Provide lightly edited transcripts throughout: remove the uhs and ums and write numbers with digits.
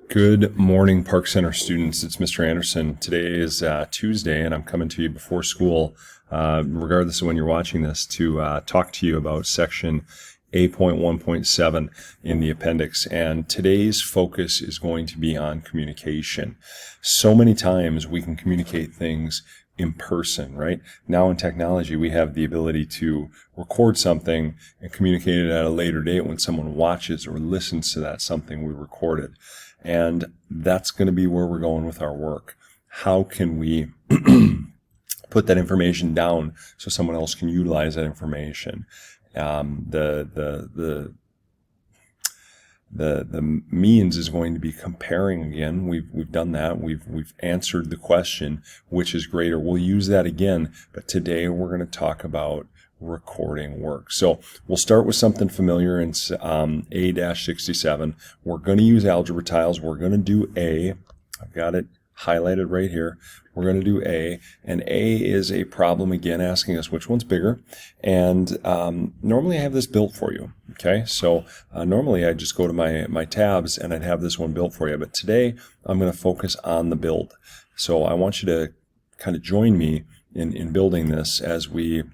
Good morning, Park Center students. It's Mr. Anderson. Today is Tuesday, and I'm coming to you before school, regardless of when you're watching this, to talk to you about section A.1.7 in the appendix. And today's focus is going to be on communication. So many times we can communicate things in person, right? Now in technology, we have the ability to record something and communicate it at a later date when someone watches or listens to that something we recorded. And that's going to be where we're going with our work. How can we put that information down so someone else can utilize that information? The means is going to be comparing again. We've done that. We've answered the question, which is greater. We'll use that again, but today we're going to talk about recording work. So we'll start with something familiar in A-67. We're going to use algebra tiles. We're going to do A. I've got it highlighted right here. We're going to do A, and A is a problem again asking us which one's bigger. And normally I have this built for you. Okay, so normally I just go to my tabs and I'd have this one built for you. But today I'm going to focus on the build. So I want you to kind of join me in building this as we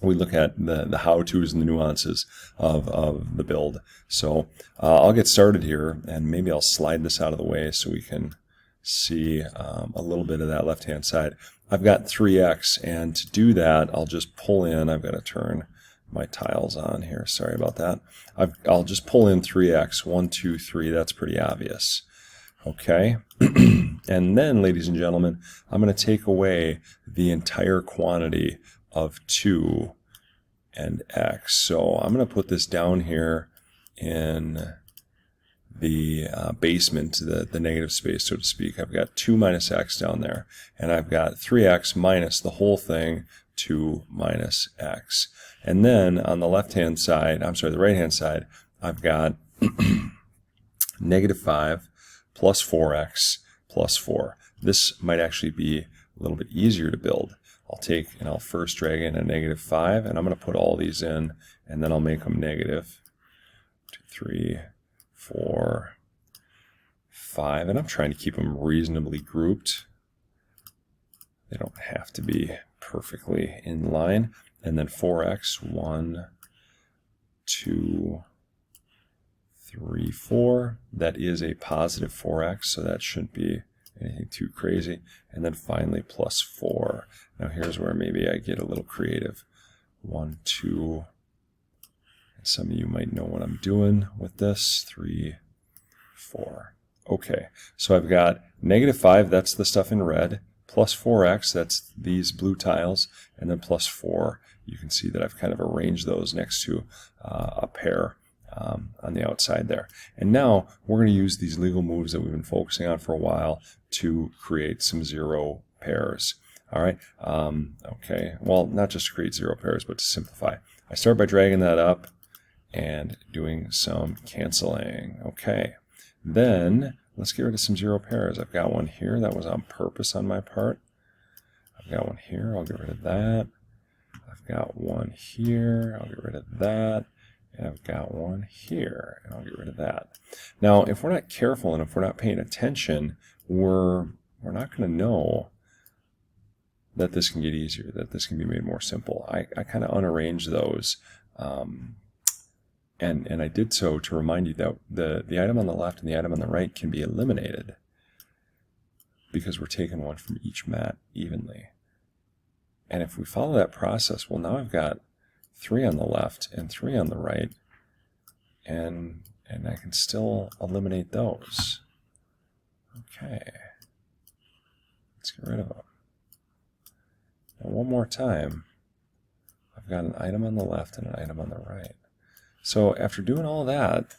look at the how-tos and the nuances of the build. So I'll get started here, and maybe I'll slide this out of the way so we can see a little bit of that left-hand side. I've got 3x, and to do that, I'll just pull in. I've got to turn my tiles on here. Sorry about that. I'll just pull in 3x. 1, 2, 3. That's pretty obvious. Okay. And then, ladies and gentlemen, I'm going to take away the entire quantity of 2 and x. So I'm going to put this down here in the basement, the negative space, so to speak. I've got 2 minus x down there, and I've got 3x minus the whole thing, 2 minus x. And then on the left-hand side, the right-hand side, I've got negative 5 plus 4x plus 4. This might actually be a little bit easier to build. I'll first drag in a negative 5, and I'm going to put all these in, and then I'll make them negative 2, 3, 4, 5, and I'm trying to keep them reasonably grouped. They don't have to be perfectly in line. And then 4x, 1, 2, 3, 4. That is a positive 4x, so that shouldn't be anything too crazy. And then finally plus 4. Now here's where maybe I get a little creative. 1, 2. And some of you might know what I'm doing with this. 3, 4. Okay, so I've got negative 5, that's the stuff in red, plus 4x, that's these blue tiles, and then plus 4. You can see that I've kind of arranged those next to a pair on the outside there. And now we're going to use these legal moves that we've been focusing on for a while to create some 0 pairs. All right. Okay. Well, not just to create 0 pairs, but to simplify. I start by dragging that up and doing some canceling. Okay. Then let's get rid of some 0 pairs. I've got one here. That was on purpose on my part. I've got one here. I'll get rid of that. I've got one here. I'll get rid of that. And I've got one here, and I'll get rid of that. Now, if we're not careful and if we're not paying attention, we're not going to know that this can get easier, that this can be made more simple. I kind of unarranged those, and I did so to remind you that the item on the left and the item on the right can be eliminated because we're taking one from each mat evenly. And if we follow that process, well, now I've got 3 on the left and 3 on the right, and I can still eliminate those. Okay, let's get rid of them. Now one more time, I've got an item on the left and an item on the right. So after doing all that,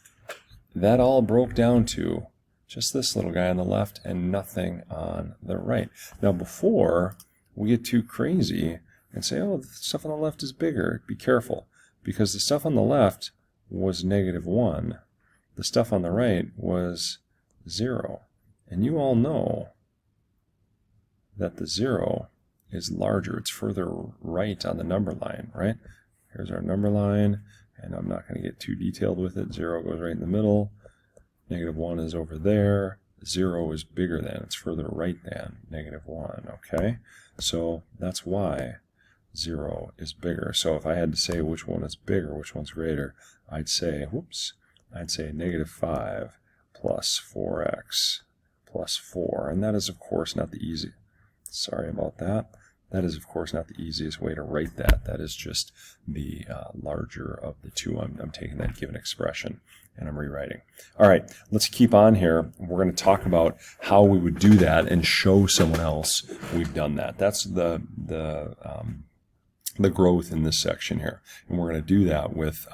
that all broke down to just this little guy on the left and nothing on the right. Now before we get too crazy and say, oh, the stuff on the left is bigger, be careful, because the stuff on the left was negative 1. The stuff on the right was 0. And you all know that the 0 is larger. It's further right on the number line, right? Here's our number line, and I'm not going to get too detailed with it. 0 goes right in the middle. -1 is over there. 0 is bigger than, it's further right than -1, okay? So that's why 0 is bigger. So if I had to say which one is bigger, which one's greater, I'd say, whoops, I'd say -5 plus 4x plus 4. And that is, of course, not the easy. Sorry about that. That is, of course, not the easiest way to write that. That is just the larger of the two. I'm taking that given expression and I'm rewriting. All right, let's keep on here. We're going to talk about how we would do that and show someone else we've done that. That's the growth in this section here. And we're going to do that with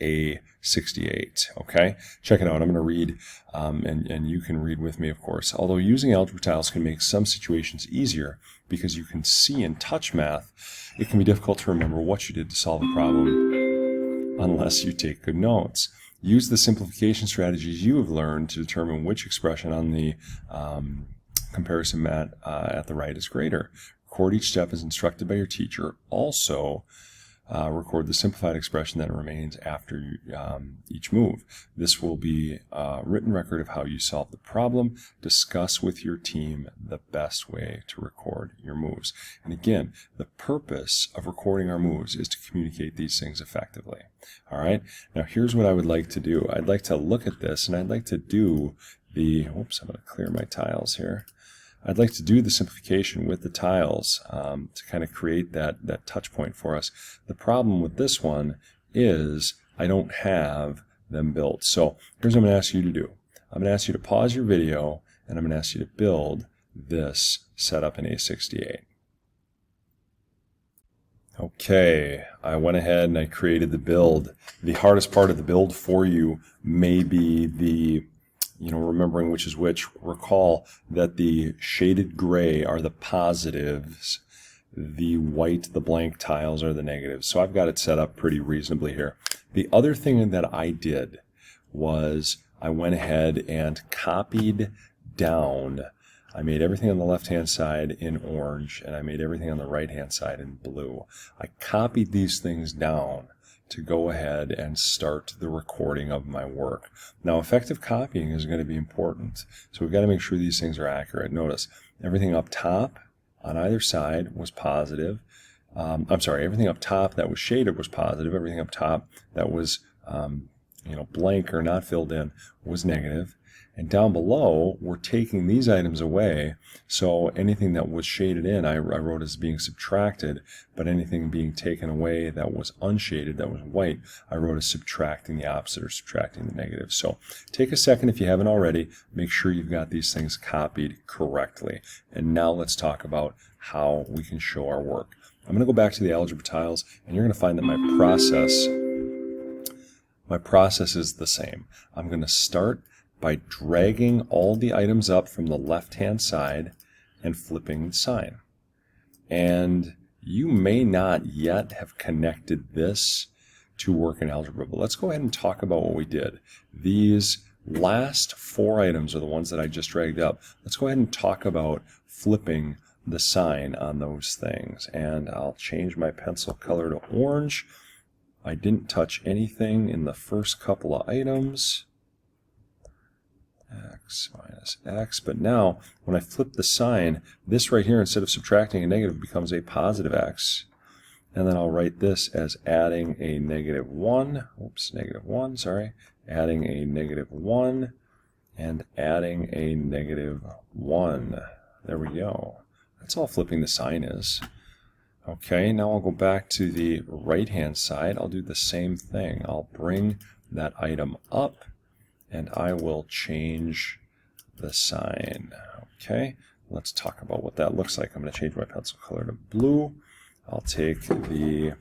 A.68, okay? Check it out. I'm going to read, and you can read with me, of course. Although using algebra tiles can make some situations easier because you can see and touch math, it can be difficult to remember what you did to solve a problem unless you take good notes. Use the simplification strategies you have learned to determine which expression on the comparison mat at the right is greater. Record each step as instructed by your teacher. Also, record the simplified expression that remains after each move. This will be a written record of how you solve the problem. Discuss with your team the best way to record your moves. And again, the purpose of recording our moves is to communicate these things effectively. All right, now here's what I would like to do. I'd like to look at this and I'd like to do the, whoops, I'm going to clear my tiles here. I'd like to do the simplification with the tiles to kind of create that touch point for us. The problem with this one is I don't have them built. So here's what I'm going to ask you to do. I'm going to ask you to pause your video and I'm going to ask you to build this setup in A.68. Okay, I went ahead and I created the build. The hardest part of the build for you may be the remembering which is which. Recall that the shaded gray are the positives, the white, the blank tiles are the negatives. So I've got it set up pretty reasonably here. The other thing that I did was I went ahead and copied down. I made everything on the left-hand side in orange, and I made everything on the right-hand side in blue. I copied these things down to go ahead and start the recording of my work. Now, effective copying is going to be important, so we've got to make sure these things are accurate. Notice, everything up top on either side was positive. Everything up top that was shaded was positive. Everything up top that was blank or not filled in was negative. And down below, we're taking these items away, so anything that was shaded in, I wrote as being subtracted, but anything being taken away that was unshaded, that was white, I wrote as subtracting the opposite or subtracting the negative. So take a second if you haven't already, make sure you've got these things copied correctly. And now let's talk about how we can show our work. I'm going to go back to the algebra tiles, and you're going to find that my process is the same. I'm going to start by dragging all the items up from the left-hand side and flipping the sign. And you may not yet have connected this to work in algebra, but let's go ahead and talk about what we did. These last 4 items are the ones that I just dragged up. Let's go ahead and talk about flipping the sign on those things. And I'll change my pencil color to orange. I didn't touch anything in the first couple of items. X minus X, but now when I flip the sign, this right here, instead of subtracting a negative, becomes a positive X, and then I'll write this as adding a -1, adding a -1, and adding a -1. There we go. That's all flipping the sign is. Okay, now I'll go back to the right-hand side. I'll do the same thing. I'll bring that item up, and I will change the sign. Okay, let's talk about what that looks like. I'm going to change my pencil color to blue. I'll take the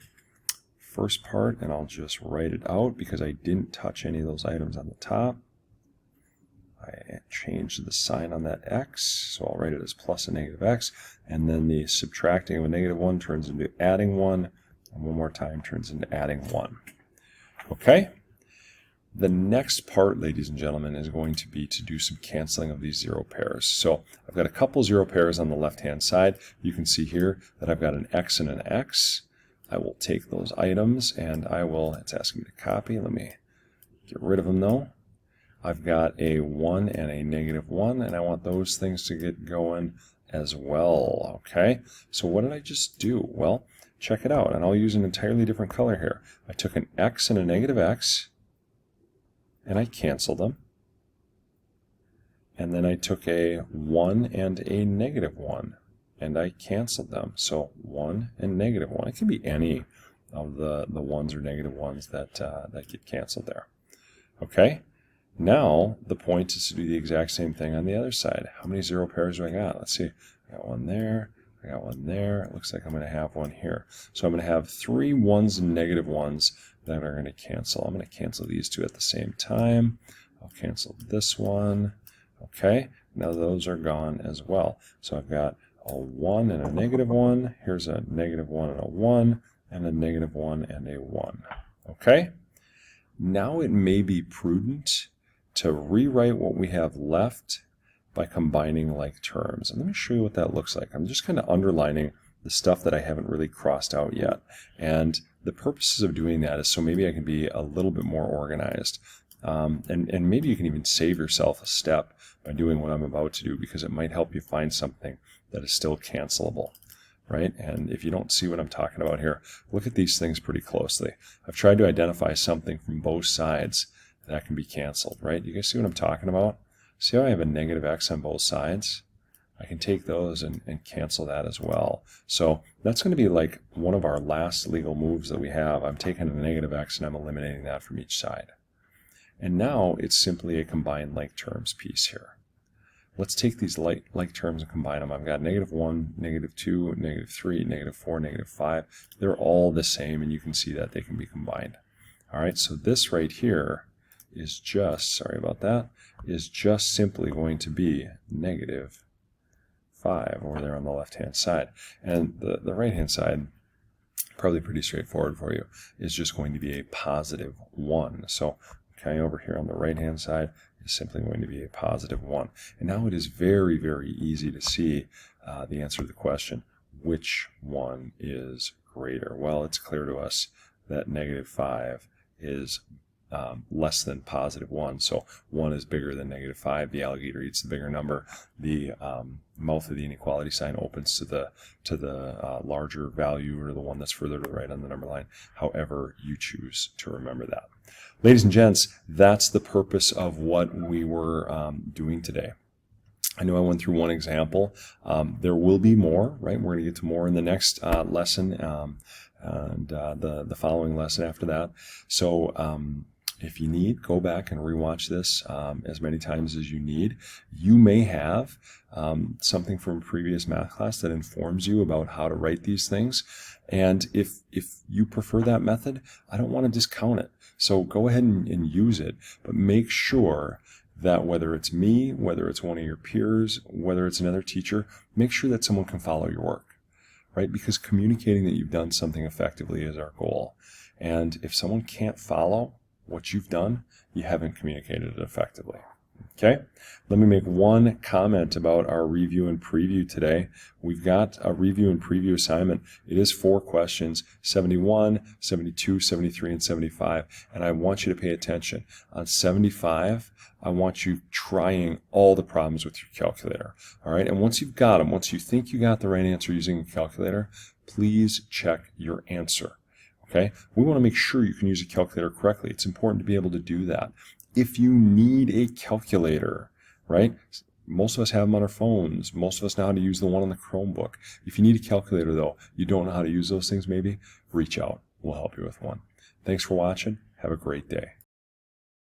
first part and I'll just write it out because I didn't touch any of those items on the top. I changed the sign on that X, so I'll write it as plus a -X, and then the subtracting of a -1 turns into adding 1, and one more time turns into adding 1. Okay? The next part, ladies and gentlemen, is going to be to do some canceling of these 0 pairs. So I've got a couple 0 pairs on the left-hand side. You can see here that I've got an X and an X. I will take those items and it's asking me to copy. Let me get rid of them though. I've got a 1 and a -1, and I want those things to get going as well, okay? So what did I just do? Well, check it out, and I'll use an entirely different color here. I took an x and a -x, and I canceled them. And then I took a 1 and a -1, and I canceled them. So 1 and -1. It can be any of the ones or -1s that get canceled there. Okay? Now, the point is to do the exact same thing on the other side. How many 0 pairs do I got? Let's see. I got one there. I got one there. It looks like I'm going to have one here. So I'm going to have 3 1s and -1s that are going to cancel. I'm going to cancel these two at the same time. I'll cancel this one. Okay, now those are gone as well. So I've got a 1 and a -1. Here's a -1 and a 1, and a -1 and a 1. Okay? Now it may be prudent to rewrite what we have left by combining like terms. And let me show you what that looks like. I'm just kind of underlining the stuff that I haven't really crossed out yet. And the purposes of doing that is so maybe I can be a little bit more organized. And maybe you can even save yourself a step by doing what I'm about to do, because it might help you find something that is still cancelable, right? And if you don't see what I'm talking about here, look at these things pretty closely. I've tried to identify something from both sides that can be canceled, right? You guys see what I'm talking about? See how I have a -x on both sides? I can take those and cancel that as well. So that's going to be like one of our last legal moves that we have. I'm taking a -x and I'm eliminating that from each side. And now it's simply a combined like terms piece here. Let's take these like terms and combine them. I've got -1, -2, -3, -4, -5. They're all the same, and you can see that they can be combined. All right, so this right here is just, sorry about that, is just simply going to be -5 over there on the left-hand side. And the right-hand side, probably pretty straightforward for you, is just going to be a +1. So okay, over here on the right-hand side is simply going to be a +1. And now it is very, very easy to see the answer to the question, which one is greater? Well, it's clear to us that -5 is less than +1. So 1 is bigger than -5. The alligator eats the bigger number. The mouth of the inequality sign opens to the larger value, or the one that's further to the right on the number line, however you choose to remember that. Ladies and gents, that's the purpose of what we were doing today. I know I went through one example. There will be more, right? We're going to get to more in the next lesson and the following lesson after that. So if you need, go back and rewatch this as many times as you need. You may have something from a previous math class that informs you about how to write these things. And if you prefer that method, I don't want to discount it. So go ahead and use it, but make sure that whether it's me, whether it's one of your peers, whether it's another teacher, make sure that someone can follow your work, right? Because communicating that you've done something effectively is our goal. And if someone can't follow what you've done, you haven't communicated it effectively. Okay, let me make one comment about our review and preview today. We've got a review and preview assignment. It is 4 questions, 71, 72, 73, and 75. And I want you to pay attention. On 75, I want you trying all the problems with your calculator. All right, and once you've got them, once you think you got the right answer using a calculator, please check your answer. Okay, we want to make sure you can use a calculator correctly. It's important to be able to do that. If you need a calculator, right? Most of us have them on our phones. Most of us know how to use the one on the Chromebook. If you need a calculator, though, you don't know how to use those things maybe, reach out. We'll help you with one. Thanks for watching. Have a great day.